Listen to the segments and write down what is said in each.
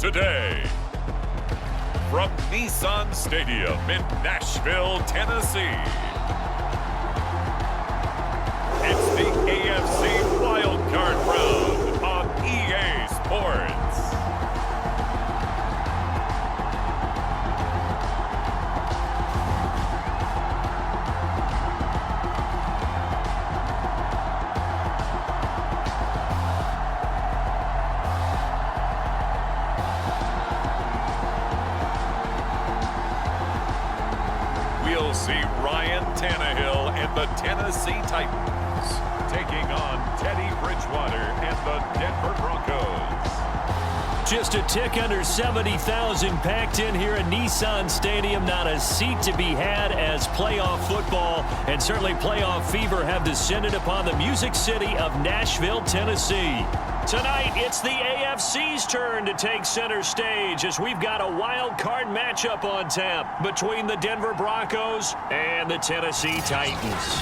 today. From Nissan Stadium in Nashville, Tennessee, it's the AFC Wild Card Round on EA Sports. We'll see Ryan Tannehill and the Tennessee Titans taking on Teddy Bridgewater and the Denver Broncos. Just a tick under 70,000 packed in here at Nissan Stadium. Not a seat to be had as playoff football and certainly playoff fever have descended upon the Music City of Nashville, Tennessee. Tonight, it's the AFC's turn to take center stage as we've got a wild card matchup on tap between the Denver Broncos and the Tennessee Titans.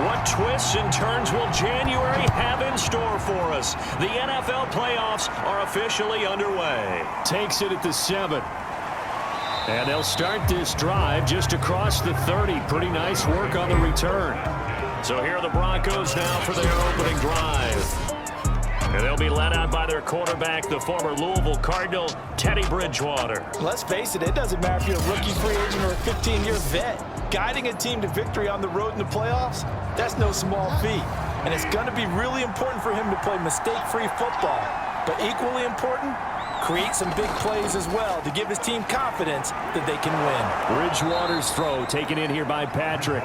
What twists and turns will January have in store for us? The NFL playoffs are officially underway. Takes it at the 7. And they'll start this drive just across the 30. Pretty nice work on the return. So here are the Broncos now for their opening drive. And they'll be led out by their quarterback, the former Louisville Cardinal, Teddy Bridgewater. Let's face it, it doesn't matter if you're a rookie free agent or a 15-year vet. Guiding a team to victory on the road in the playoffs, that's no small feat. And it's going to be really important for him to play mistake-free football. But equally important, create some big plays as well to give his team confidence that they can win. Bridgewater's throw taken in here by Patrick.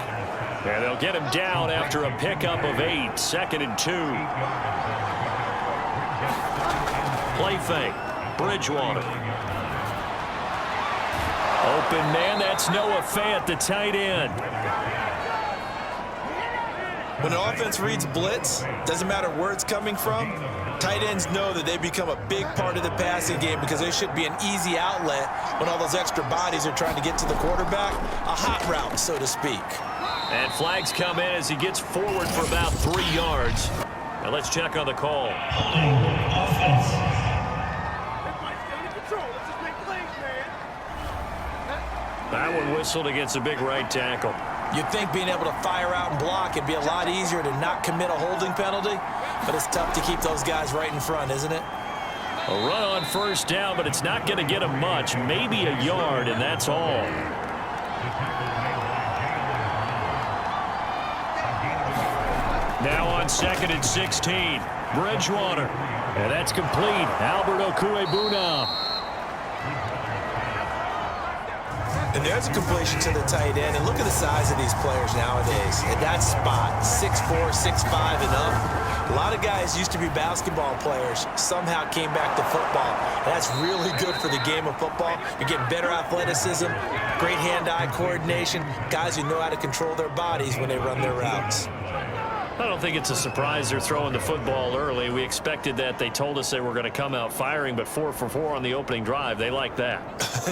And they'll get him down after a pickup of 8, 2nd and 2. Play fake. Bridgewater. Open man, that's Noah Fant, the tight end. When an offense reads blitz, doesn't matter where it's coming from, tight ends know that they become a big part of the passing game because they should be an easy outlet when all those extra bodies are trying to get to the quarterback. A hot route, so to speak. And flags come in as he gets forward for about 3 yards. Now let's check on the call. That one whistled against a big right tackle. You'd think being able to fire out and block would be a lot easier to not commit a holding penalty, but it's tough to keep those guys right in front, isn't it? A run on first down, but it's not going to get him much. Maybe a yard, and that's all. Now on 2nd and 16. Bridgewater. And that's complete. Albert Okwuegbunam. And there's a completion to the tight end. And look at the size of these players nowadays. At that spot, 6'4", 6'5", and up. A lot of guys used to be basketball players, somehow came back to football. And that's really good for the game of football. You're getting better athleticism, great hand-eye coordination, guys who know how to control their bodies when they run their routes. I don't think it's a surprise they're throwing the football early. We expected that. They told us they were going to come out firing, but 4 for 4 on the opening drive. They like that.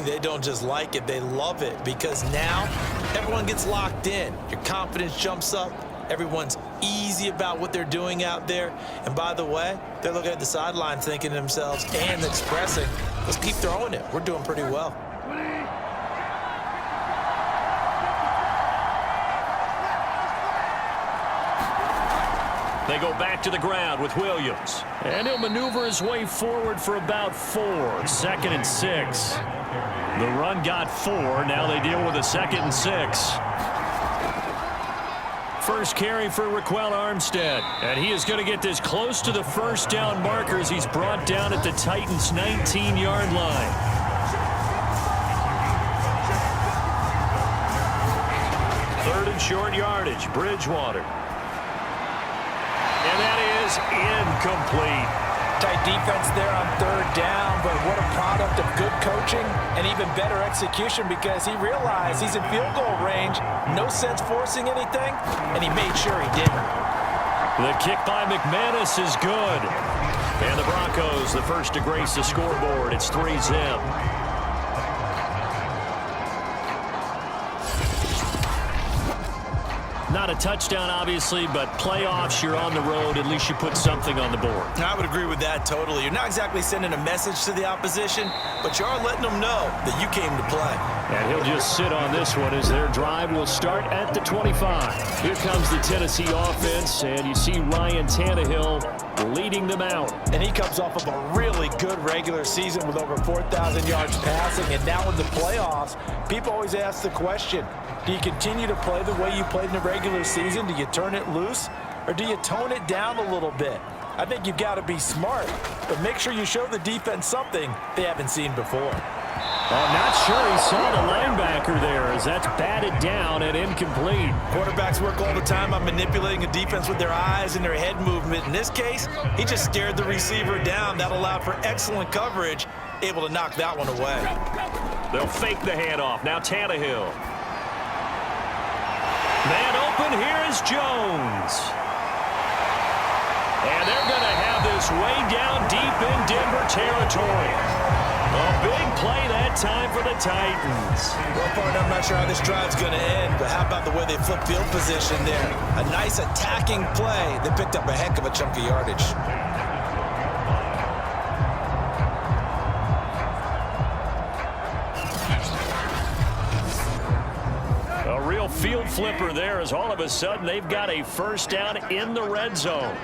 They don't just like it, they love it, because now everyone gets locked in. Your confidence jumps up. Everyone's easy about what they're doing out there. And by the way, they're looking at the sideline thinking to themselves and expressing, let's keep throwing it. We're doing pretty well. They go back to the ground with Williams. And he'll maneuver his way forward for about 4. 2nd and 6. The run got 4. Now they deal with a 2nd and 6. First carry for Raquel Armstead. And he is going to get this close to the first down markers. He's brought down at the Titans' 19-yard line. Third and short yardage. Bridgewater. And that is incomplete. Tight defense there on 3rd down, but what a product of good coaching and even better execution because he realized he's in field goal range. No sense forcing anything, and he made sure he didn't. The kick by McManus is good. And the Broncos, the first to grace the scoreboard. It's 3-zip. Not a touchdown, obviously, but playoffs, you're on the road. At least you put something on the board. I would agree with that totally. You're not exactly sending a message to the opposition, but you are letting them know that you came to play. And he'll just sit on this one as their drive will start at the 25. Here comes the Tennessee offense, and you see Ryan Tannehill leading them out. And he comes off of a really good regular season with over 4,000 yards passing, and now in the playoffs, people always ask the question, do you continue to play the way you played in the regular season? Do you turn it loose, or do you tone it down a little bit? I think you've got to be smart, but make sure you show the defense something they haven't seen before. I'm not sure he saw the linebacker there as that's batted down and incomplete. Quarterbacks work all the time on manipulating a defense with their eyes and their head movement. In this case, he just stared the receiver down. That allowed for excellent coverage, able to knock that one away. They'll fake the handoff. Now Tannehill. Man open, here is Jones. And they're going to have this way down deep in Denver territory. A big play that time for the Titans. Well, partner, I'm not sure how this drive's going to end, but how about the way they flip field position there? A nice attacking play. They picked up a heck of a chunk of yardage. A real field flipper there as all of a sudden they've got a first down in the red zone.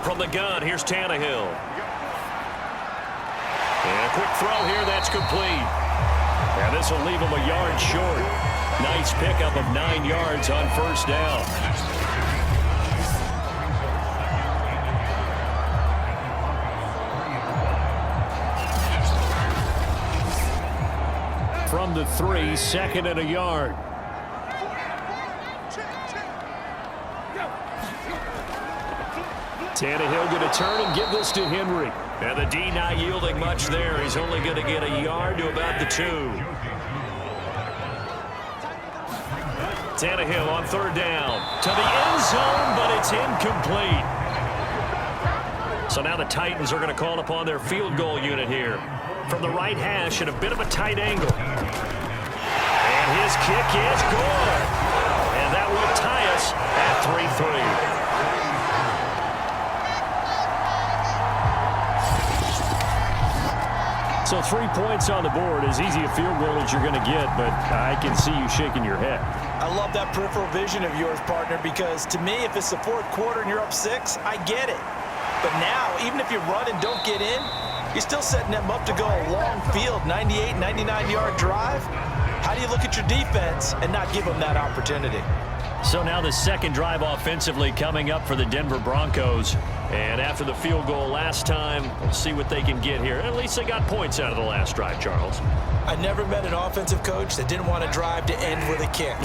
From the gun, here's Tannehill. And a quick throw here, that's complete. And this will leave him a yard short. Nice pickup of 9 yards on first down. From the 3, second and a yard. Tannehill going to turn and give this to Henry. And the D not yielding much there. He's only going to get a yard to about the 2. Tannehill on third down. To the end zone, but it's incomplete. So now the Titans are going to call upon their field goal unit here. From the right hash at a bit of a tight angle. And his kick is good. And that will tie us at 3-3. So 3 points on the board, as easy a field goal as you're going to get, but I can see you shaking your head. I love that peripheral vision of yours, partner, because to me, if it's the fourth quarter and you're up 6, I get it. But now, even if you run and don't get in, you're still setting them up to go a long field, 98, 99-yard drive. How do you look at your defense and not give them that opportunity? So now the second drive offensively coming up for the Denver Broncos. And after the field goal last time, we'll see what they can get here. At least they got points out of the last drive, Charles. I never met an offensive coach that didn't want to drive to end with a kick.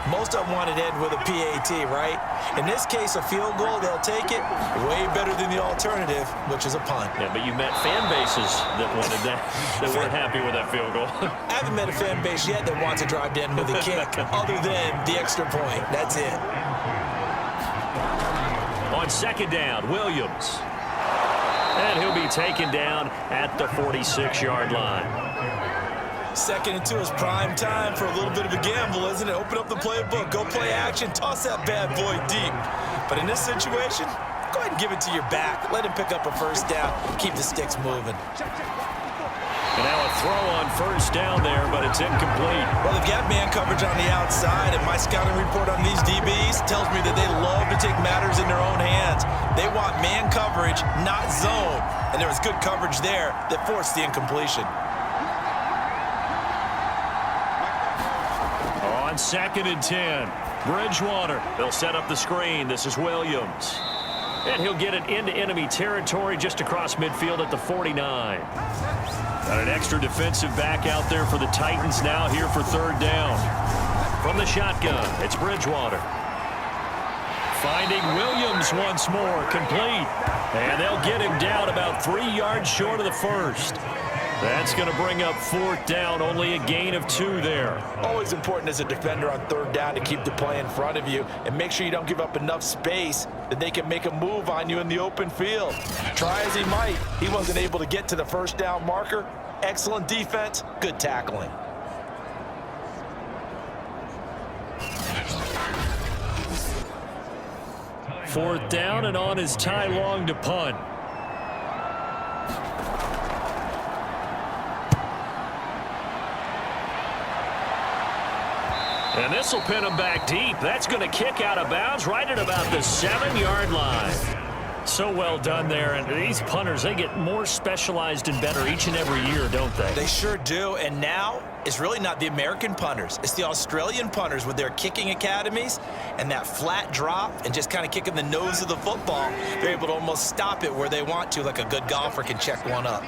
Most of them wanted to end with a PAT, right? In this case, a field goal, they'll take it way better than the alternative, which is a punt. Yeah, but you met fan bases that wanted that, that weren't happy with that field goal. I haven't met a fan base yet that wants to drive to end with a kick, other than the extra point. That's it. On second down, Williams. And he'll be taken down at the 46-yard line. Second and 2 is prime time for a little bit of a gamble, isn't it? Open up the playbook, go play action, toss that bad boy deep. But in this situation, go ahead and give it to your back. Let him pick up a first down, keep the sticks moving. And now a throw on first down there, but it's incomplete. Well, they've got man coverage on the outside, and my scouting report on these DBs tells me that they love to take matters in their own hands. They want man coverage, not zone. And there was good coverage there that forced the incompletion. On second and 10, Bridgewater. They'll set up the screen. This is Williams. And he'll get it into enemy territory just across midfield at the 49. Got an extra defensive back out there for the Titans now here for third down. From the shotgun, it's Bridgewater. Finding Williams once more, complete. And they'll get him down about 3 yards short of the first. That's going to bring up fourth down, only a gain of 2 there. Always important as a defender on third down to keep the play in front of you and make sure you don't give up enough space that they can make a move on you in the open field. Try as he might, he wasn't able to get to the first down marker. Excellent defense, good tackling. 4th down, and on is Ty Long to punt. And this will pin him back deep. That's going to kick out of bounds right at about the 7-yard line. So well done there. And these punters, they get more specialized and better each and every year, don't they? They sure do. And now it's really not the American punters. It's the Australian punters with their kicking academies and that flat drop and just kind of kicking the nose of the football. They're able to almost stop it where they want to, like a good golfer can check one up.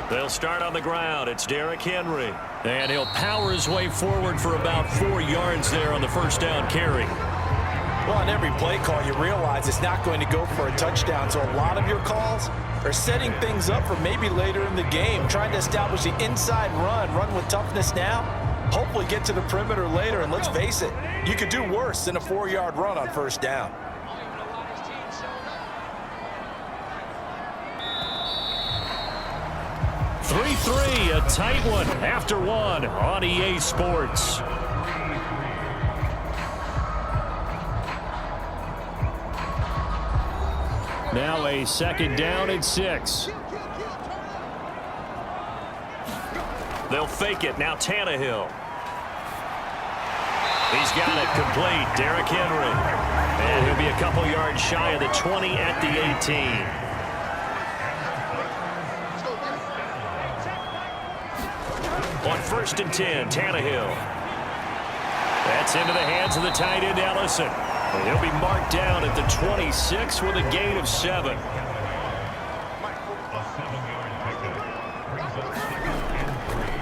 They'll start on the ground. It's Derrick Henry. And he'll power his way forward for about 4 yards there on the first down carry. Well, on every play call, you realize it's not going to go for a touchdown. So a lot of your calls are setting things up for maybe later in the game, trying to establish the inside run with toughness now, hopefully get to the perimeter later. And let's face it, you could do worse than a 4-yard run on first down. Three, a tight one after one on EA Sports. Now a 2nd down and 6. They'll fake it. Now Tannehill. He's got it complete. Derrick Henry. And he'll be a couple yards shy of the 20 at the 18. On 1st and 10, Tannehill. That's into the hands of the tight end, Ellison. And he'll be marked down at the 26 with a gain of 7.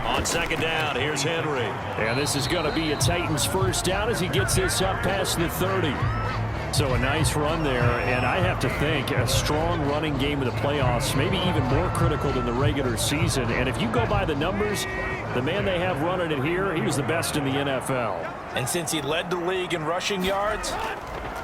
On 2nd down, here's Henry. And this is going to be a Titans first down as he gets this up past the 30. So a nice run there, and I have to think a strong running game in the playoffs, maybe even more critical than the regular season. And if you go by the numbers, the man they have running it here, he was the best in the NFL. And since he led the league in rushing yards,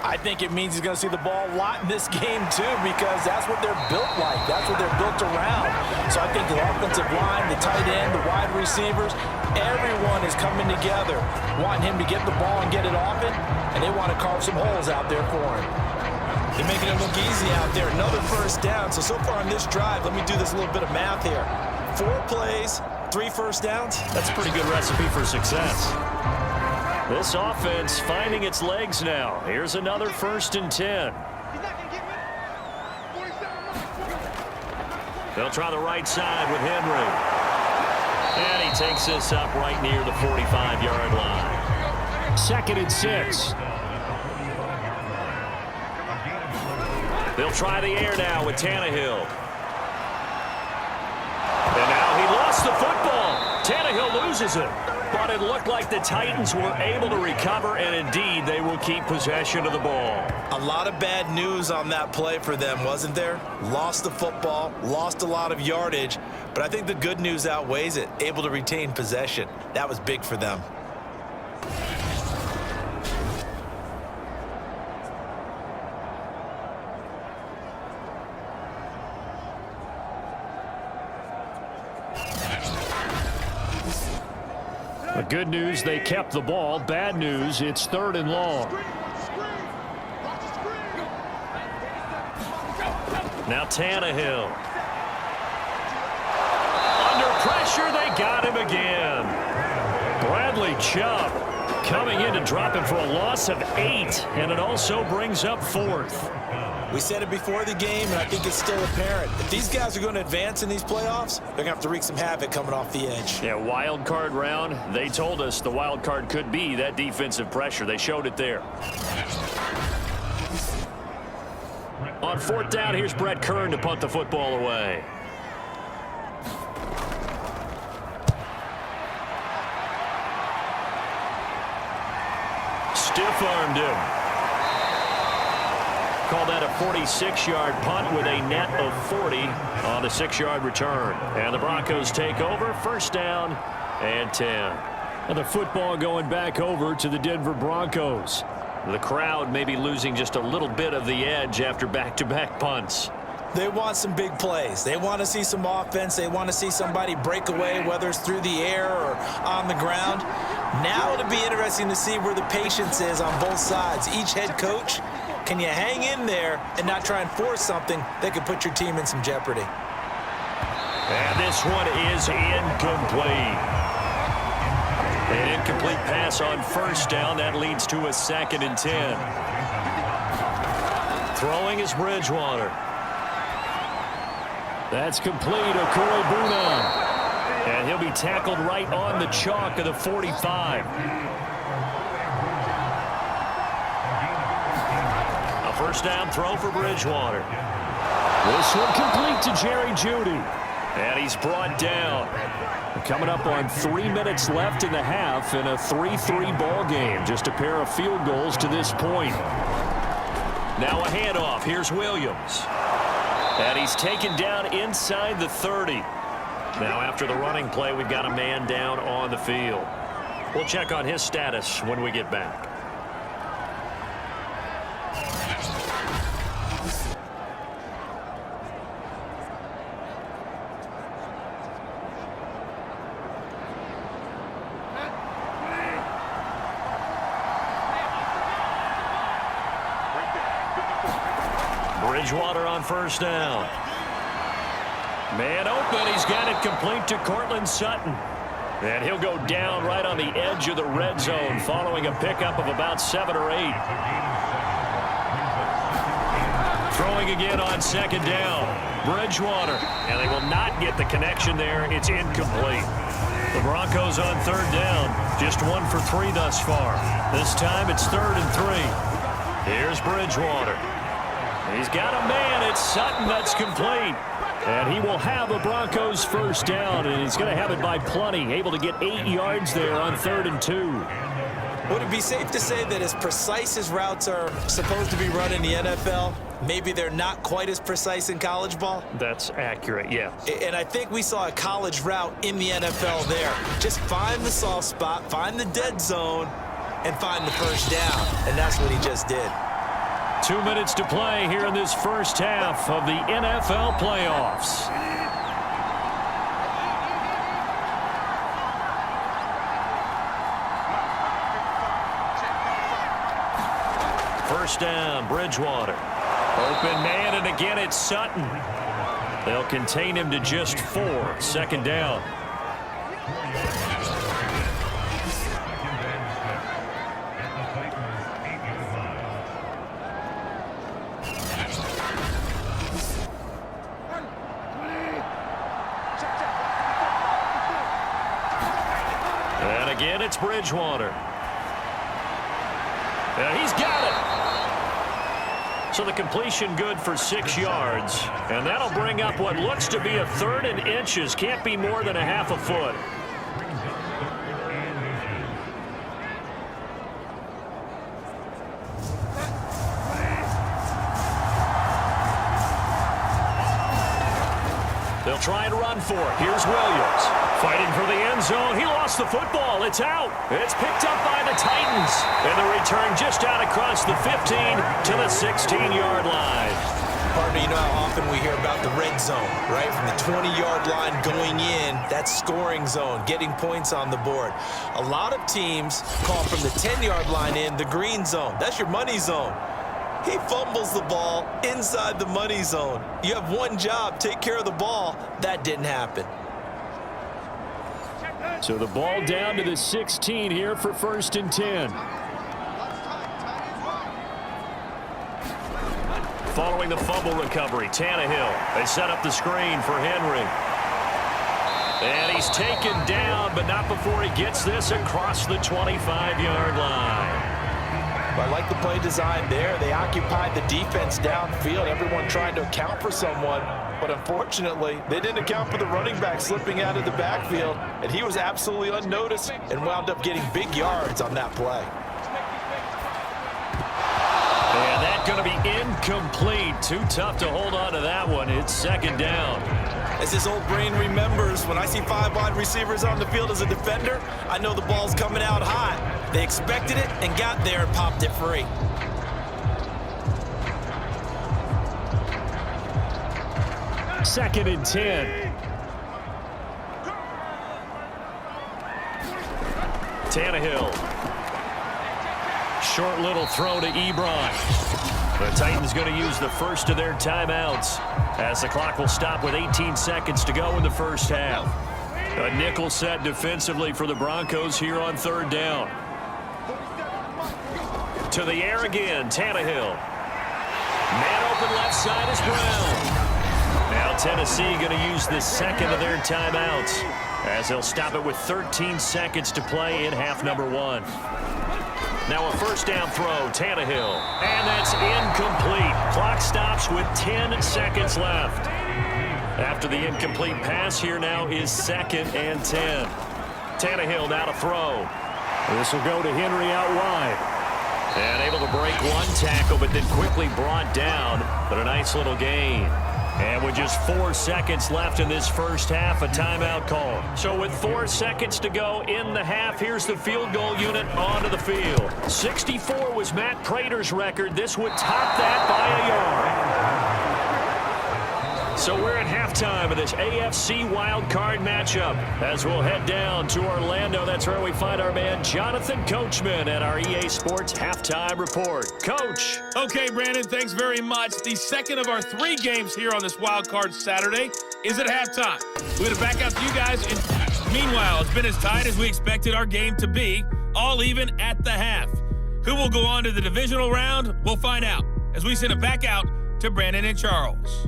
I think it means he's going to see the ball a lot in this game too, because that's what they're built like. That's what they're built around. So I think the offensive line, the tight end, the wide receivers, everyone is coming together, wanting him to get the ball and get it often, and they want to carve some holes out there for him. They're making it look easy out there. Another first down. So far on this drive, let me do this little bit of math here. 4 plays, 3 first downs. That's a pretty good recipe for success. This offense finding its legs now. Here's another 1st and 10. They'll try the right side with Henry. And he takes this up right near the 45-yard line. 2nd and 6. They'll try the air now with Tannehill. And now he lost the football. Tannehill loses it. But it looked like the Titans were able to recover, and indeed they will keep possession of the ball. A lot of bad news on that play for them, wasn't there? Lost the football, lost a lot of yardage, but I think the good news outweighs it. Able to retain possession. That was big for them. The good news, they kept the ball. Bad news, it's 3rd and long. Now Tannehill. Under pressure, they got him again. Bradley Chubb coming in to drop him for a loss of 8, and it also brings up 4th. We said it before the game, and I think it's still apparent. If these guys are going to advance in these playoffs, they're going to have to wreak some havoc coming off the edge. Yeah, wild card round. They told us the wild card could be that defensive pressure. They showed it there. On 4th down, here's Brett Kern to punt the football away. Stiff-armed him. Call that a 46-yard punt with a net of 40 on a 6-yard return. And the Broncos take over, 1st down and 10. And the football going back over to the Denver Broncos. The crowd may be losing just a little bit of the edge after back-to-back punts. They want some big plays. They want to see some offense. They want to see somebody break away, whether it's through the air or on the ground. Now it'll be interesting to see where the patience is on both sides. Each head coach, can you hang in there and not try and force something that could put your team in some jeopardy? And this one is incomplete. An incomplete pass on first down. That leads to a 2nd and 10. Throwing is Bridgewater. That's complete. Okuribuna. And he'll be tackled right on the chalk of the 45. A first down throw for Bridgewater. This one complete to Jerry Jeudy. And he's brought down. Coming up on 3 minutes left in the half in a 3-3 ball game. Just a pair of field goals to this point. Now a handoff. Here's Williams. And he's taken down inside the 30. Now after the running play, we've got a man down on the field. We'll check on his status when we get back. Bridgewater on first down. Man open. He's got it complete to Cortland Sutton. And he'll go down right on the edge of the red zone following a pickup of about 7 or 8. Throwing again on 2nd down. Bridgewater. And they will not get the connection there. It's incomplete. The Broncos on 3rd down. Just 1 for 3 thus far. This time it's 3rd and 3. Here's Bridgewater. He's got a man. It's Sutton. That's complete. And he will have a Broncos first down, and he's going to have it by plenty. Able to get 8 yards there on 3rd and 2. Would it be safe to say that as precise as routes are supposed to be run in the NFL, maybe they're not quite as precise in college ball? That's accurate, yeah. And I think we saw a college route in the NFL there. Just find the soft spot, find the dead zone, and find the first down. And that's what he just did. 2 minutes to play here in this first half of the NFL playoffs. First down, Bridgewater. Open man, and again it's Sutton. They'll contain him to just 4. 2nd down. And again, it's Bridgewater. And he's got it. So the completion good for 6 yards. And that'll bring up what looks to be a 3rd and inches. Can't be more than a half a foot. They'll try and run for it. Here's Williams. Fighting for the end zone. He lost the football. It's out. It's picked up by the Titans. And the return just out across the 15 to the 16-yard line. Partner, you know how often we hear about the red zone, right? From the 20-yard line going in, that scoring zone, getting points on the board. A lot of teams call from the 10-yard line in the green zone. That's your money zone. He fumbles the ball inside the money zone. You have one job, take care of the ball. That didn't happen. So the ball down to the 16 here for 1st and 10. Following the fumble recovery, Tannehill. They set up the screen for Henry. And he's taken down, but not before he gets this across the 25-yard line. I like the play design there. They occupied the defense downfield, everyone trying to account for someone. But unfortunately, they didn't account for the running back slipping out of the backfield, and he was absolutely unnoticed and wound up getting big yards on that play. And that's going to be incomplete. Too tough to hold on to that one. It's 2nd down. As his old brain remembers, when I see 5 wide receivers on the field as a defender, I know the ball's coming out hot. They expected it and got there and popped it free. Second and 10. Tannehill. Short little throw to Ebron. The Titans going to use the first of their timeouts as the clock will stop with 18 seconds to go in the first half. A nickel set defensively for the Broncos here on third down. To the air again, Tannehill. Man open left side is Brown. Now Tennessee going to use the second of their timeouts as they'll stop it with 13 seconds to play in half number one. Now a first down throw, Tannehill. And that's incomplete. Clock stops with 10 seconds left. After the incomplete pass, here now is 2nd and 10. Tannehill now to throw. This will go to Henry out wide. And able to break one tackle, but then quickly brought down. But a nice little gain. And with just 4 seconds left in this first half, a timeout call. So with 4 seconds to go in the half, here's the field goal unit onto the field. 64 was Matt Prater's record. This would top that by a yard. So we're at halftime of this AFC wildcard matchup as we'll head down to Orlando. That's where we find our man Jonathan Coachman at our EA Sports Halftime Report. Coach. Okay, Brandon, thanks very much. The second of our 3 games here on this wildcard Saturday is at halftime. We're going to back out to you guys. Meanwhile, it's been as tight as we expected our game to be, all even at the half. Who will go on to the divisional round? We'll find out as we send it back out to Brandon and Charles.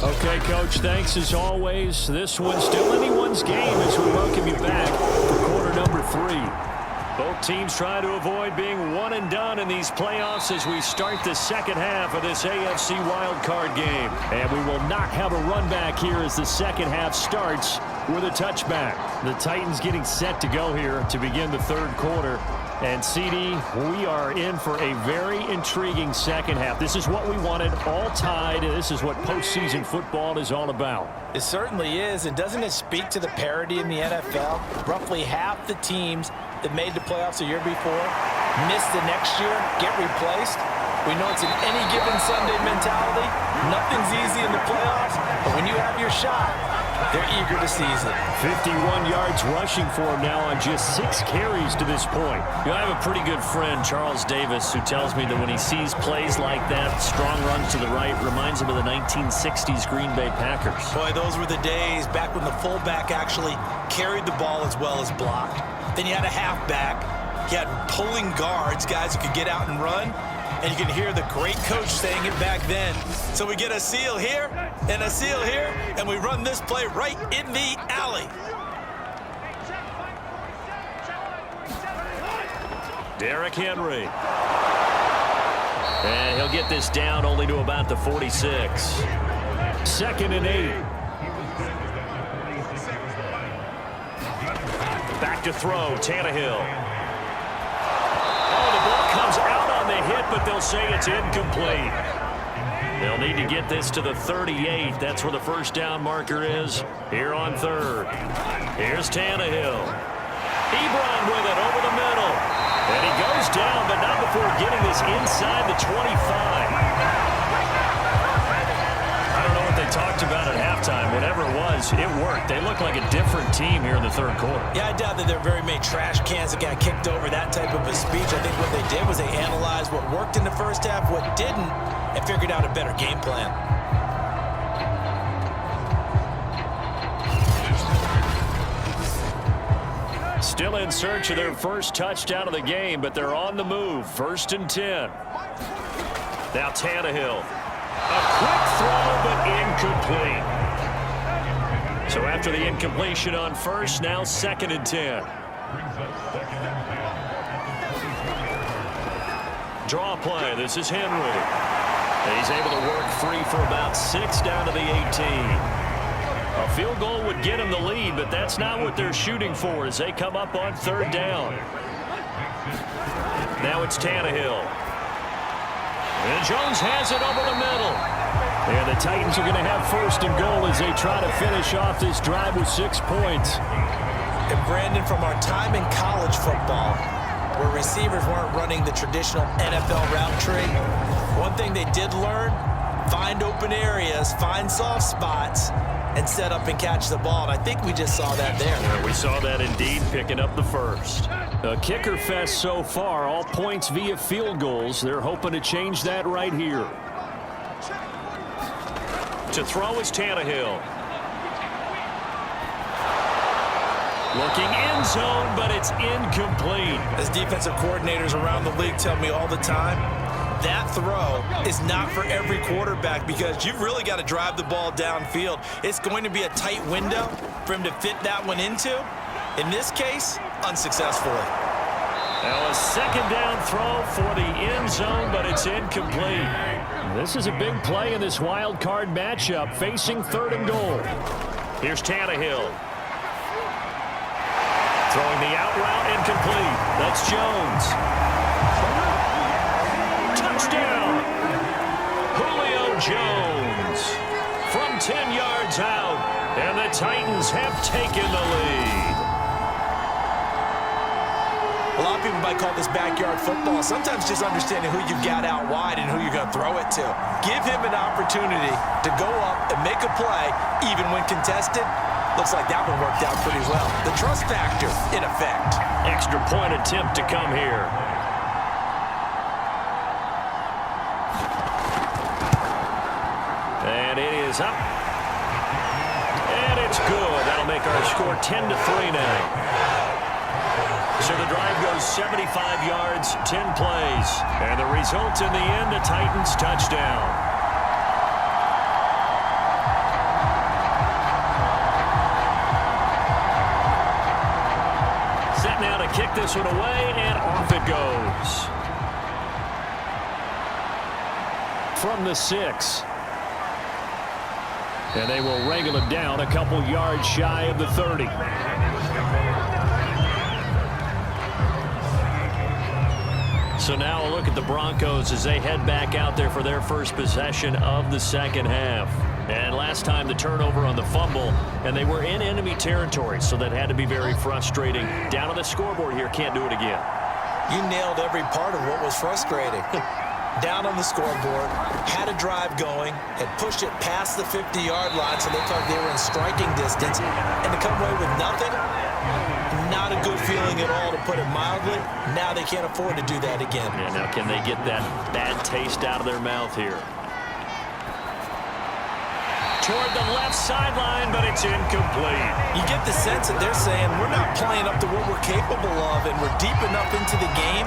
Okay, Coach, thanks as always. This one's still anyone's game as we welcome you back for quarter number 3. Both teams try to avoid being one and done in these playoffs as we start the second half of this AFC wildcard game. And we will not have a run back here as the second half starts with a touchback. The Titans getting set to go here to begin the third quarter. And, CD, we are in for a very intriguing second half. This is what we wanted, all tied. This is what postseason football is all about. It certainly is, and doesn't it speak to the parity in the NFL? Roughly half the teams that made the playoffs a year before miss the next year, get replaced. We know it's an any given Sunday mentality. Nothing's easy in the playoffs, but when you have your shot, they're eager to seize it. 51 yards rushing for him now on just 6 carries to this point. You know, I have a pretty good friend, Charles Davis, who tells me that when he sees plays like that, strong runs to the right, reminds him of the 1960s Green Bay Packers. Boy, those were the days back when the fullback actually carried the ball as well as blocked. Then you had a halfback. You had pulling guards, guys who could get out and run. And you can hear the great coach saying it back then. So we get a seal here and a seal here, and we run this play right in the alley. Derrick Henry. And he'll get this down only to about the 46. 2nd and 8. Back to throw, Tannehill. Oh, the ball comes out on the hit, but they'll say it's incomplete. They'll need to get this to the 38. That's where the first down marker is here on third. Here's Tannehill. Ebron with it over the middle. And he goes down, but not before getting this inside the 25. I don't know what they talked about at halftime. Whatever it was, it worked. They look like a different team here in the third quarter. Yeah, I doubt that there are very many trash cans that got kicked over, that type of a speech. I think what they did was they analyzed what worked in the first half, what didn't, and figured out a better game plan. Still in search of their first touchdown of the game, but they're on the move. 1st and 10. Now Tannehill. A quick throw, but incomplete. So after the incompletion on first, now 2nd and 10. Draw play. This is Henry. He's able to work free for about 6 down to the 18. A field goal would get him the lead, but that's not what they're shooting for as they come up on 3rd down. Now it's Tannehill. And Jones has it over the middle. And the Titans are going to have 1st and goal as they try to finish off this drive with 6 points. And Brandon, from our time in college football, where receivers weren't running the traditional NFL route tree, one thing they did learn, find open areas, find soft spots, and set up and catch the ball. And I think we just saw that there. Yeah, we saw that indeed, picking up the first. A kicker fest so far, all points via field goals. They're hoping to change that right here. To throw is Tannehill. Looking end zone, but it's incomplete. As defensive coordinators around the league tell me all the time, that throw is not for every quarterback because you've really got to drive the ball downfield. It's going to be a tight window for him to fit that one into. In this case, unsuccessfully. Now a second down throw for the end zone, but it's incomplete. This is a big play in this wild card matchup, facing 3rd and goal. Here's Tannehill. Throwing the out route, incomplete. That's Jones. Touchdown! Julio Jones from 10 yards out, and the Titans have taken the lead. A lot of people might call this backyard football. Sometimes just understanding who you got out wide and who you're going to throw it to. Give him an opportunity to go up and make a play, even when contested. Looks like that one worked out pretty well. The trust factor in effect. Extra point attempt to come here. And it is up. And it's good. That'll make our score 10-3 now. So the drive goes 75 yards, 10 plays. And the result in the end, a Titans touchdown. Set now to kick this one away, and off it goes. From the 6. And they will wrangle it down a couple yards shy of the 30. So now a look at the Broncos as they head back out there for their first possession of the second half. And last time the turnover on the fumble, and they were in enemy territory, so that had to be very frustrating. Down on the scoreboard here, can't do it again. You nailed every part of what was frustrating. Down on the scoreboard, had a drive going, had pushed it past the 50-yard line, so they thought they were in striking distance, and to come away with nothing, not a good feeling at all, to put it mildly. Now they can't afford to do that again. Yeah, now can they get that bad taste out of their mouth here? Toward the left sideline, but it's incomplete. You get the sense that they're saying we're not playing up to what we're capable of, and we're deep enough into the game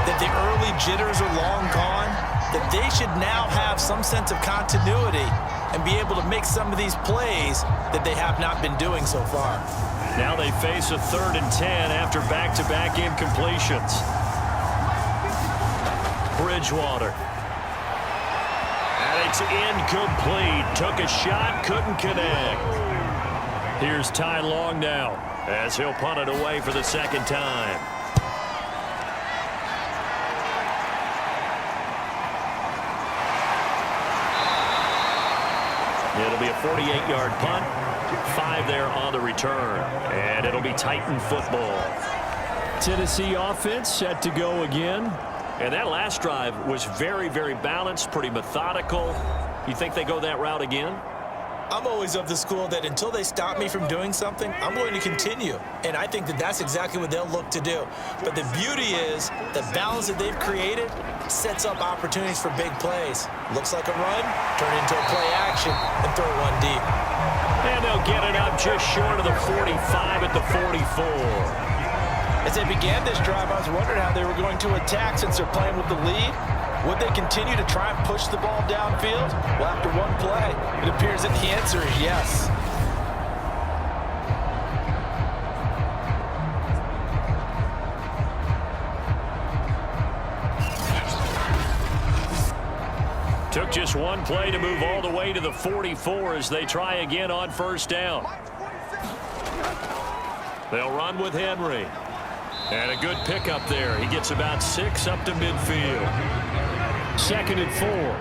that the early jitters are long gone, that they should now have some sense of continuity and be able to make some of these plays that they have not been doing so far. Now they face a 3rd and 10 after back-to-back incompletions. Bridgewater. And it's incomplete. Took a shot, couldn't connect. Here's Ty Long now as he'll punt it away for the second time. It'll be a 48-yard punt. 5 there on the return. And it'll be Titan football. Tennessee offense set to go again. And that last drive was very, very balanced, pretty methodical. You think they go that route again? I'm always of the school that until they stop me from doing something, I'm going to continue. And I think that that's exactly what they'll look to do. But the beauty is the balance that they've created sets up opportunities for big plays. Looks like a run, turn into a play action, and throw one deep. And they'll get it up just short of the 45 at the 44. As they began this drive, I was wondering how they were going to attack since they're playing with the lead. Would they continue to try and push the ball downfield? Well, after one play, it appears that the answer is yes. Took just one play to move all the way to the 44 as they try again on first down. They'll run with Henry. And a good pickup there. He gets about 6 up to midfield. 2nd and 4.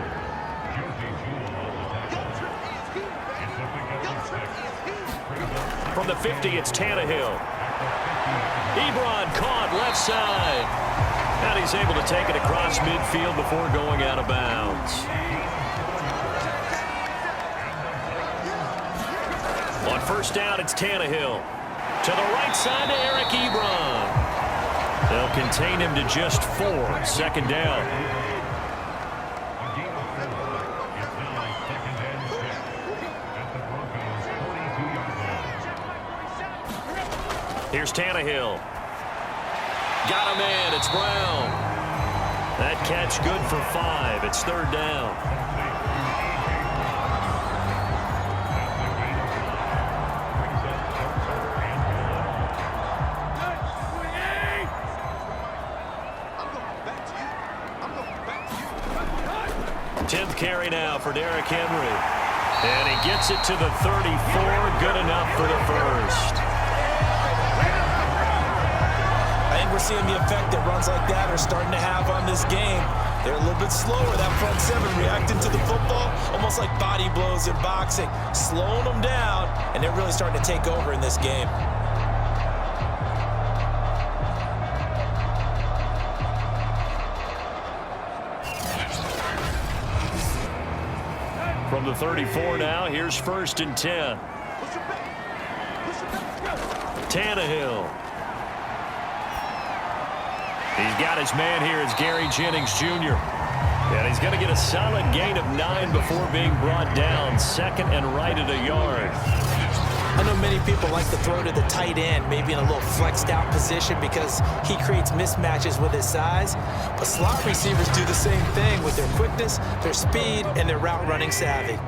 From the 50, it's Tannehill. Ebron caught left side. And he's able to take it across midfield before going out of bounds. first down, it's Tannehill. To the right side to Eric Ebron. They'll contain him to just 4. Second down. Here's Tannehill. Got a man. It's Brown. That catch good for 5. It's third down. Tenth carry now for Derrick Henry. And he gets it to the 34. Good enough for the first. We're seeing the effect that runs like that are starting to have on this game. They're a little bit slower, that front 7, reacting to the football, almost like body blows in boxing, slowing them down, and they're really starting to take over in this game. From the 34 now, here's first and 10. Tannehill. He's got his man here. It's Gary Jennings Jr. And he's going to get a solid gain of 9 before being brought down. Second and right at a yard. I know many people like to throw to the tight end, maybe in a little flexed out position because he creates mismatches with his size. But slot receivers do the same thing with their quickness, their speed, and their route running savvy.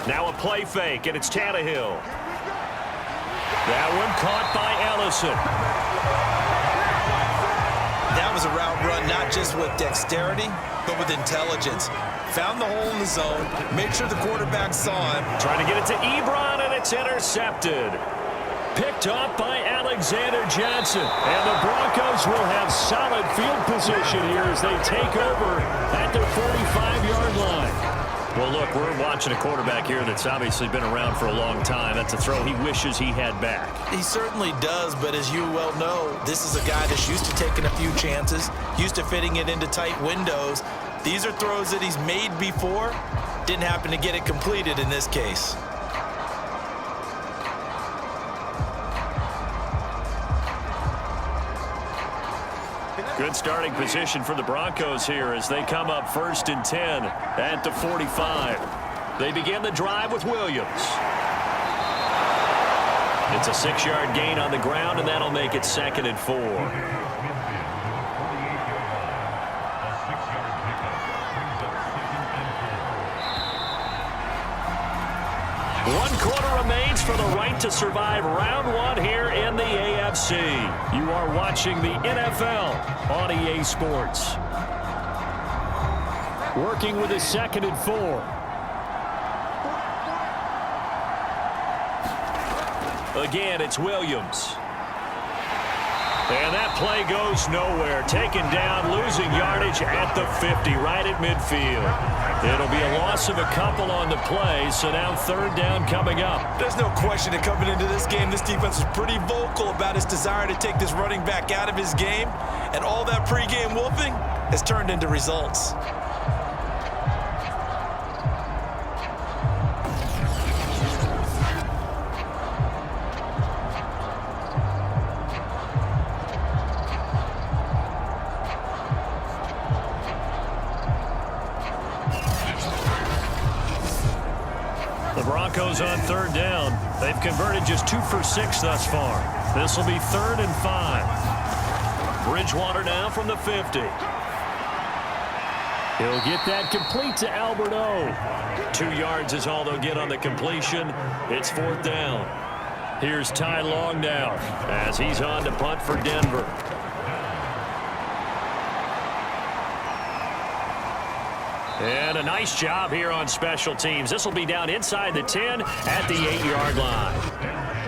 Now a play fake, and it's Tannehill. That one caught by Ellison. That was a route run not just with dexterity, but with intelligence. Found the hole in the zone, made sure the quarterback saw him. Trying to get it to Ebron, and it's intercepted. Picked off by Alexander Johnson. And the Broncos will have solid field position here as they take over at their 45-yard line. Well, look, we're watching a quarterback here that's obviously been around for a long time. That's a throw he wishes he had back. He certainly does, but as you well know, this is a guy that's used to taking a few chances, used to fitting it into tight windows. These are throws that he's made before. Didn't happen to get it completed in this case. Good starting position for the Broncos here as they come up first and 10 at the 45. They begin the drive with Williams. It's a 6-yard gain on the ground, and that'll make it second and 4. 1 quarter remains for the right to survive round 1 here in the AFC. You are watching the NFL on EA Sports. Working with a second and 4. Again, it's Williams. And that play goes nowhere. Taken down, losing yardage at the 50, right at midfield. It'll be a loss of a couple on the play, so now third down coming up. There's no question that coming into this game, this defense was pretty vocal about its desire to take this running back out of his game, and all that pregame wolfing has turned into results. The Broncos on third down. They've converted just 2 for 6 thus far. This will be 3rd and 5. Bridgewater now from the 50. He'll get that complete to Albert O. 2 yards is all they'll get on the completion. It's 4th down. Here's Ty Long now as he's on to punt for Denver. And a nice job here on special teams. This will be down inside the 10 at the 8-yard line.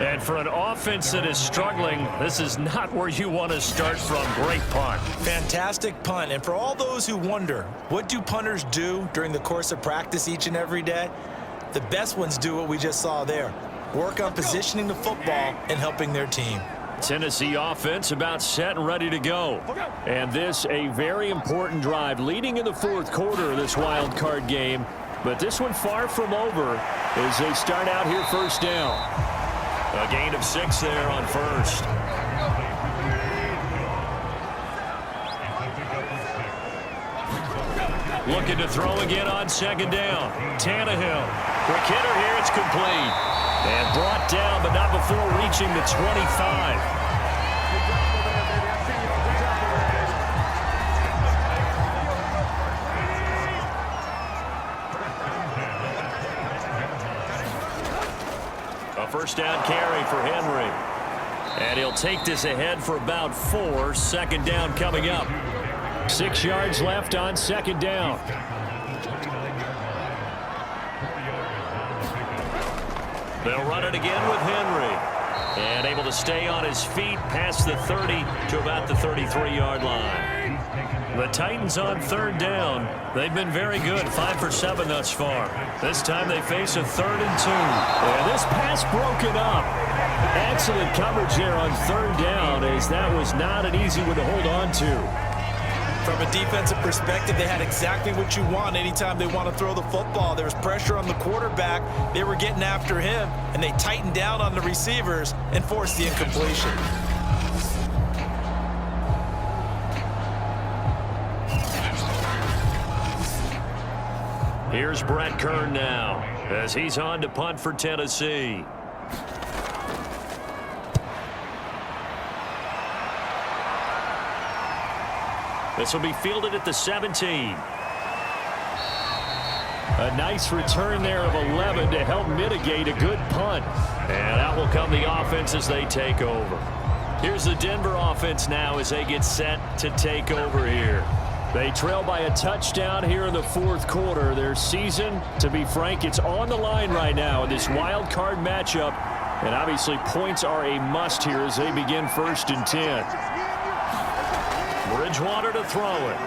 And for an offense that is struggling, this is not where you want to start from. Great punt. Fantastic punt. And for all those who wonder, what do punters do during the course of practice each and every day? The best ones do what we just saw there. Work on positioning the football and helping their team. Tennessee offense about set and ready to go. And this a very important drive leading in the fourth quarter of this wild card game. But this one far from over as they start out here first down. A gain of 6 there on first. Looking to throw again on second down. Tannehill. Quick hitter here. It's complete. And brought down, but not before reaching the 25. A first down carry for Henry. And he'll take this ahead for about 4. Second down coming up. 6 yards left on second down. They'll run it again with Henry. And able to stay on his feet past the 30 to about the 33-yard line. The Titans on third down. They've been very good, 5 for 7 thus far. This time they face a 3rd and 2. And this pass broken up. Excellent coverage there on third down, as that was not an easy one to hold on to. From a defensive perspective, they had exactly what you want anytime they want to throw the football. There was pressure on the quarterback. They were getting after him, and they tightened down on the receivers and forced the incompletion. Here's Brett Kern now as he's on to punt for Tennessee. This will be fielded at the 17. A nice return there of 11 to help mitigate a good punt. And out will come the offense as they take over. Here's the Denver offense now as they get set to take over here. They trail by a touchdown here in the fourth quarter. Their season, to be frank, it's on the line right now in this wild card matchup. And obviously points are a must here as they begin 1st and 10. Bridgewater to throw it.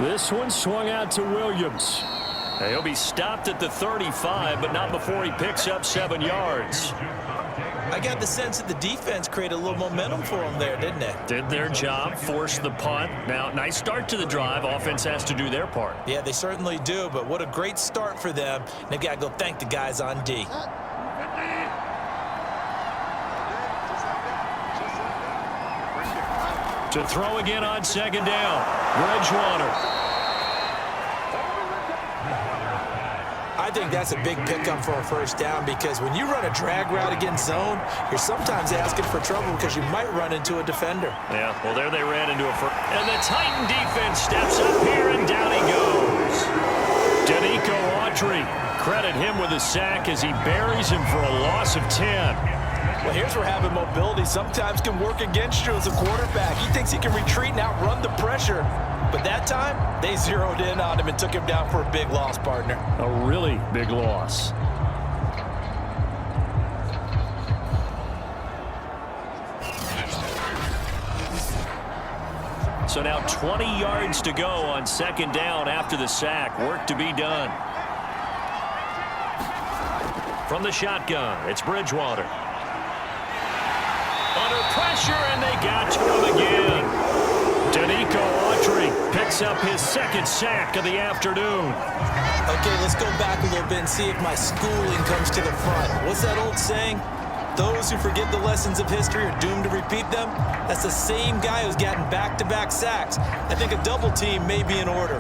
This one swung out to Williams. He'll be stopped at the 35, but not before he picks up 7 yards. I got the sense that the defense created a little momentum for them there, didn't they? Did their job, forced the punt. Now, nice start to the drive. Offense has to do their part. Yeah, they certainly do, but what a great start for them. They've got to go thank the guys on D. To throw again on second down. Bridgewater. I think that's a big pickup for a first down because when you run a drag route against zone, you're sometimes asking for trouble because you might run into a defender. Yeah, well, there they ran into a first. And the Titan defense steps up here, and down he goes. Danico Autry. Credit him with a sack as he buries him for a loss of 10. Well, here's where having mobility sometimes can work against you as a quarterback. He thinks he can retreat and outrun the pressure. But that time, they zeroed in on him and took him down for a big loss, partner. A really big loss. So now 20 yards to go on second down after the sack. Work to be done. From the shotgun, it's Bridgewater. Under pressure, and they got to him again. Danico Autry picks up his 2nd sack of the afternoon. Okay, let's go back a little bit and see if my schooling comes to the front. What's that old saying? Those who forget the lessons of history are doomed to repeat them. That's the same guy who's gotten back-to-back sacks. I think a double team may be in order.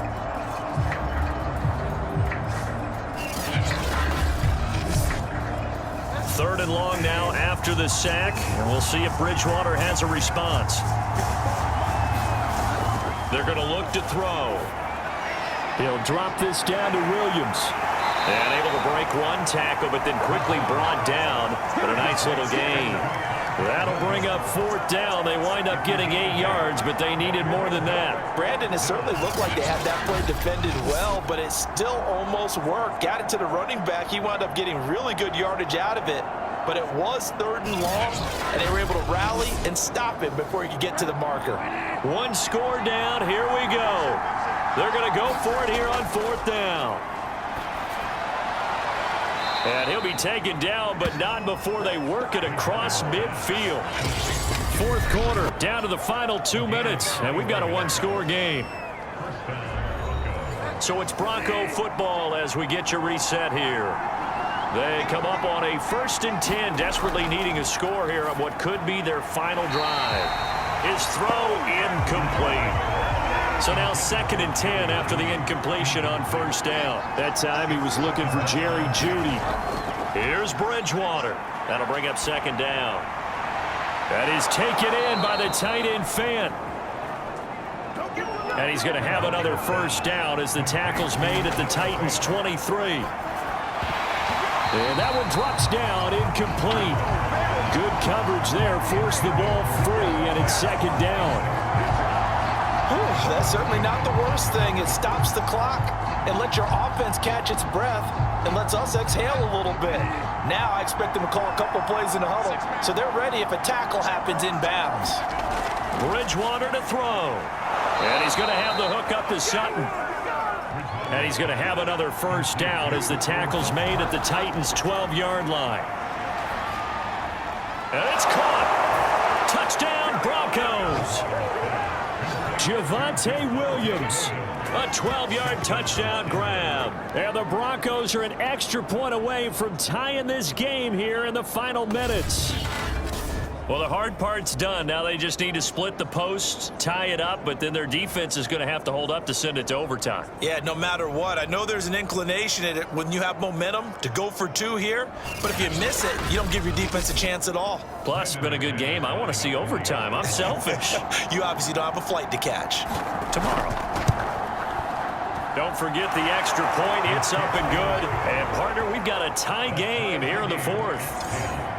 Third and long now after the sack, and we'll see if Bridgewater has a response. They're going to look to throw. He'll drop this down to Williams. And able to break one tackle, but then quickly brought down. But a nice little gain. That'll bring up 4th down. They wind up getting 8 yards, but they needed more than that. Brandon, it certainly looked like they had that play defended well, but it still almost worked. Got it to the running back. He wound up getting really good yardage out of it. But it was 3rd and long, and they were able to rally and stop him before he could get to the marker. One score down. Here we go. They're going to go for it here on 4th down. And he'll be taken down, but not before they work it across midfield. Fourth quarter, down to the final 2 minutes, and we've got a one-score game. So it's Bronco football as we get you reset here. They come up on a 1st and 10, desperately needing a score here on what could be their final drive. His throw incomplete. So now 2nd and 10 after the incompletion on 1st down. That time he was looking for Jerry Jeudy. Here's Bridgewater. That'll bring up 2nd down. That is taken in by the tight end Fant. And he's going to have another 1st down as the tackle's made at the Titans' 23. And that one drops down, incomplete. Good coverage there, forced the ball free, and it's 2nd down. That's certainly not the worst thing. It stops the clock and lets your offense catch its breath and lets us exhale a little bit. Now I expect them to call a couple plays in the huddle, so they're ready if a tackle happens inbounds. Bridgewater to throw. And he's going to have the hook up to Sutton. And he's going to have another 1st down as the tackle's made at the Titans' 12-yard line. And it's caught. Touchdown, Broncos. Javonte Williams, a 12-yard touchdown grab. And the Broncos are an extra point away from tying this game here in the final minutes. Well, the hard part's done. Now they just need to split the posts, tie it up, but then their defense is going to have to hold up to send it to overtime. Yeah, no matter what. I know there's an inclination in it when you have momentum to go for 2 here, but if you miss it, you don't give your defense a chance at all. Plus, it's been a good game. I want to see overtime. I'm selfish. You obviously don't have a flight to catch. Tomorrow. Don't forget the extra point. It's up and good. And, partner, we've got a tie game here in the 4th.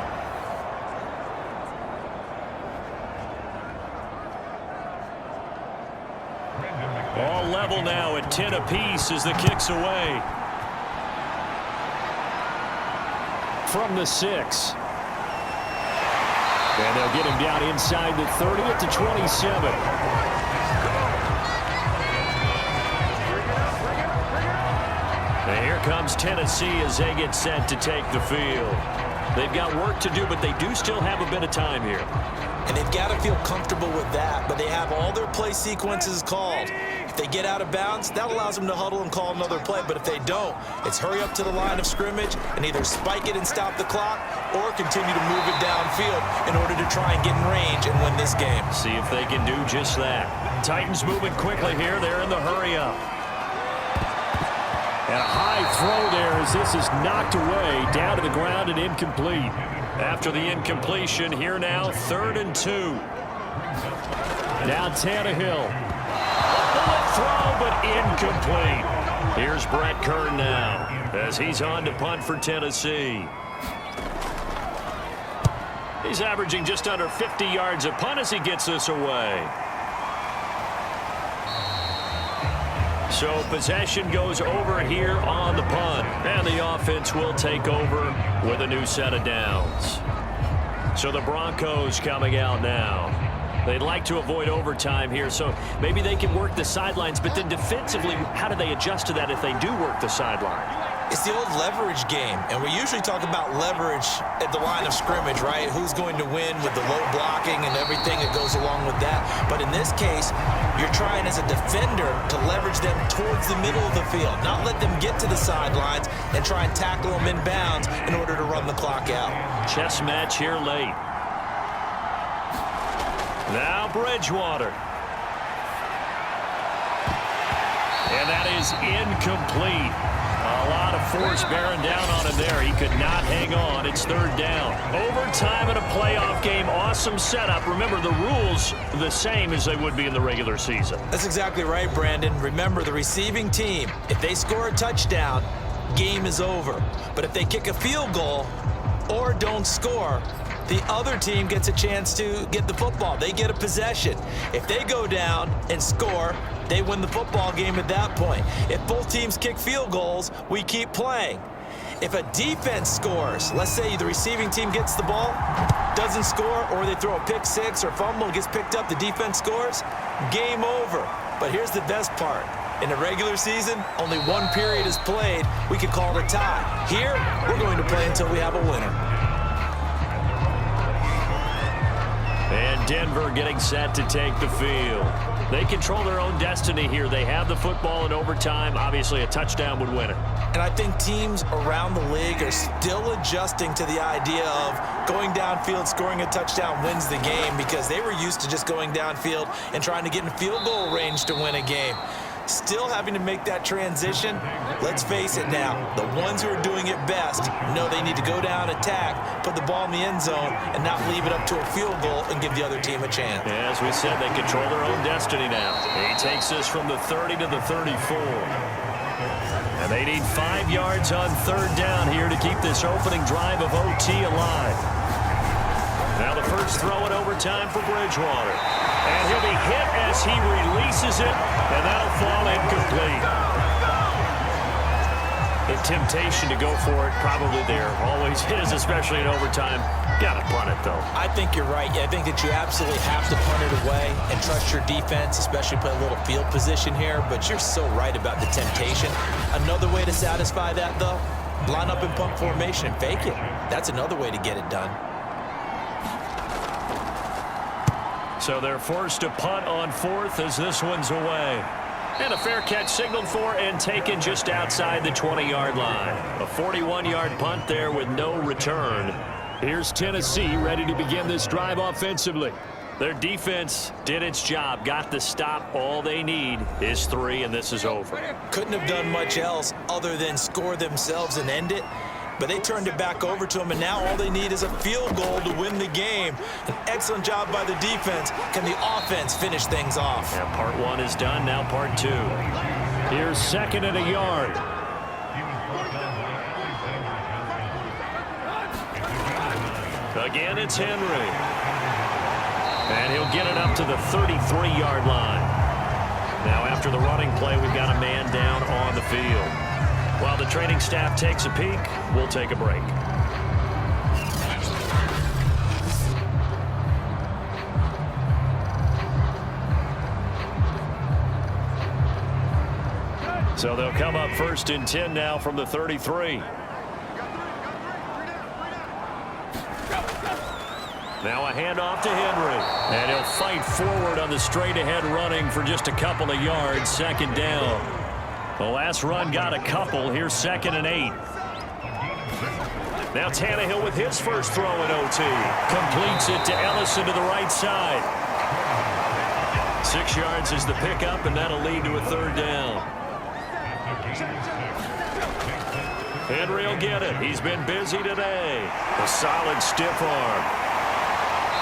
All level now at 10 apiece as the kick's away. From the 6. And they'll get him down inside the 30 at the 27. And here comes Tennessee as they get set to take the field. They've got work to do, but they do still have a bit of time here. And they've got to feel comfortable with that, but they have all their play sequences called. If they get out of bounds, that allows them to huddle and call another play, but if they don't, it's hurry up to the line of scrimmage and either spike it and stop the clock or continue to move it downfield in order to try and get in range and win this game. See if they can do just that. Titans moving quickly here. They're in the hurry up. And a high throw there as this is knocked away, down to the ground and incomplete. After the incompletion, here now, 3rd and 2. Now Tannehill. A bullet throw, but incomplete. Here's Brett Kern now as he's on to punt for Tennessee. He's averaging just under 50 yards a punt as he gets this away. So possession goes over here on the punt. And the offense will take over with a new set of downs. So the Broncos coming out now. They'd like to avoid overtime here, so maybe they can work the sidelines. But then defensively, how do they adjust to that if they do work the sideline? It's the old leverage game, and we usually talk about leverage at the line of scrimmage, right? Who's going to win with the low blocking and everything that goes along with that. But in this case, you're trying as a defender to leverage them towards the middle of the field, not let them get to the sidelines and try and tackle them in bounds in order to run the clock out. Chess match here late. Now Bridgewater. And that is incomplete. A lot of force bearing down on him there. He could not hang on. It's 3rd down. Overtime in a playoff game. Awesome setup. Remember, the rules are the same as they would be in the regular season. That's exactly right, Brandon. Remember, the receiving team, if they score a touchdown, game is over. But if they kick a field goal or don't score, the other team gets a chance to get the football. They get a possession. If they go down and score, they win the football game at that point. If both teams kick field goals, we keep playing. If a defense scores, let's say the receiving team gets the ball, doesn't score, or they throw a pick six or fumble and gets picked up, the defense scores, game over. But here's the best part. In the regular season, only one period is played. We could call it a tie. Here, we're going to play until we have a winner. And Denver getting set to take the field. They control their own destiny here. They have the football in overtime. Obviously, a touchdown would win it. And I think teams around the league are still adjusting to the idea of going downfield, scoring a touchdown wins the game, because they were used to just going downfield and trying to get in field goal range to win a game. Still having to make that transition. Let's face it now, the ones who are doing it best know they need to go down, attack, put the ball in the end zone, and not leave it up to a field goal and give the other team a chance. Yeah, as we said, they control their own destiny now. He takes us from the 30 to the 34. And they need 5 yards on third down here to keep this opening drive of OT alive. Now the first throw in overtime for Bridgewater. And he'll be hit as he releases it, and that'll fall incomplete. The temptation to go for it probably there. Always is, especially in overtime. Got to punt it, though. I think you're right. I think that you absolutely have to punt it away and trust your defense, especially play a little field position here. But you're so right about the temptation. Another way to satisfy that, though, line up in punt formation and fake it. That's another way to get it done. So they're forced to punt on fourth as this one's away. And a fair catch signaled for and taken just outside the 20-yard line. A 41-yard punt there with no return. Here's Tennessee ready to begin this drive offensively. Their defense did its job, got the stop. All they need is 3, and this is over. Couldn't have done much else other than score themselves and end it. But they turned it back over to them, and now all they need is a field goal to win the game. An excellent job by the defense. Can the offense finish things off? Yeah, part 1 is done, now part 2. Here's 2nd and a yard. Again, it's Henry. And he'll get it up to the 33-yard line. Now, after the running play, we've got a man down on the field. While the training staff takes a peek, we'll take a break. So they'll come up 1st and 10 now from the 33. Now a handoff to Henry. And he'll fight forward on the straight-ahead running for just a couple of yards. 2nd down. The last run got a couple. Here's 2nd and 8. Now Tannehill with his first throw in OT. Completes it to Ellison to the right side. 6 yards is the pickup, and that'll lead to a 3rd down. Henry will get it. He's been busy today. A solid stiff arm.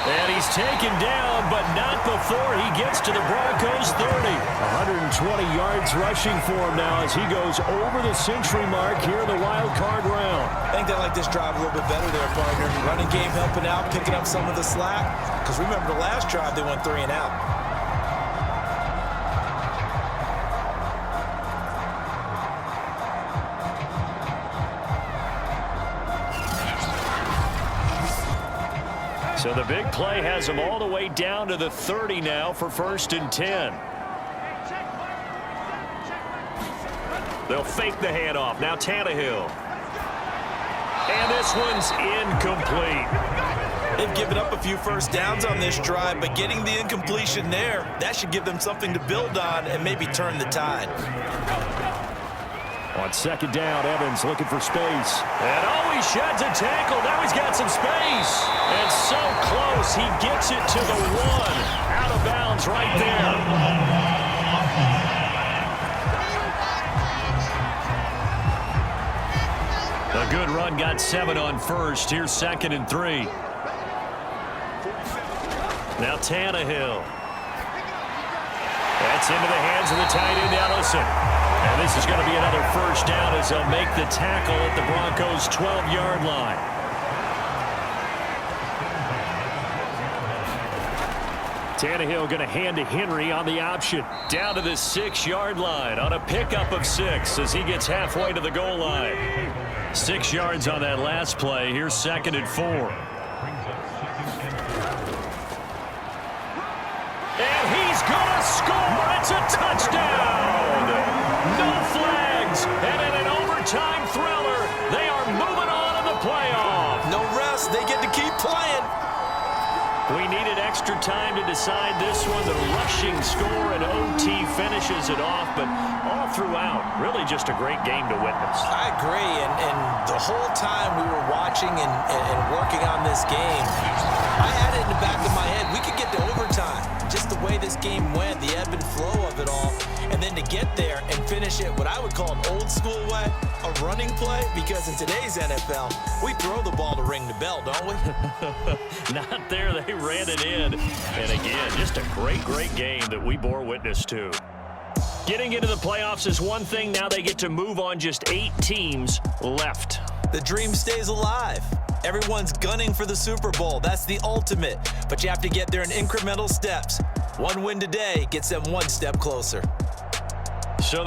And he's taken down, but not before he gets to the Broncos' 30. 120 yards rushing for him now as he goes over the century mark here in the wild card round. I think they like this drive a little bit better there, partner. Running game helping out, picking up some of the slack. Because remember the last drive, they went 3 and out. So the big play has them all the way down to the 30 now for 1st and 10. They'll fake the handoff. Now Tannehill. And this one's incomplete. They've given up a few first downs on this drive, but getting the incompletion there, that should give them something to build on and maybe turn the tide. On 2nd down, Evans looking for space. And he sheds a tackle. Now he's got some space. And so close, he gets it to the 1. Out of bounds right there. A good run, got 7 on first. Here's 2nd and 3. Now Tannehill. That's into the hands of the tight end, Ellison. And this is going to be another first down as they'll make the tackle at the Broncos' 12-yard line. Tannehill going to hand to Henry on the option. Down to the 6-yard line on a pickup of 6 as he gets halfway to the goal line. 6 yards on that last play. Here's 2nd and 4. And he's going to score. It's a touchdown. We needed extra time to decide this one. The rushing score and OT finishes it off, but all throughout, really just a great game to witness. I agree, and the whole time we were watching and working on this game, I had it in the back of my head, we could get to overtime. Just the way this game went, the ebb and flow of it all, and then to get there and finish it what I would call an old school way, a running play, because in today's NFL, we throw the ball to ring the bell, don't we? Not there. They ran it in. And again, just a great, great game that we bore witness to. Getting into the playoffs is one thing. Now they get to move on. Just 8 teams left. The dream stays alive. Everyone's gunning for the Super Bowl. That's the ultimate. But you have to get there in incremental steps. One win today gets them one step closer. So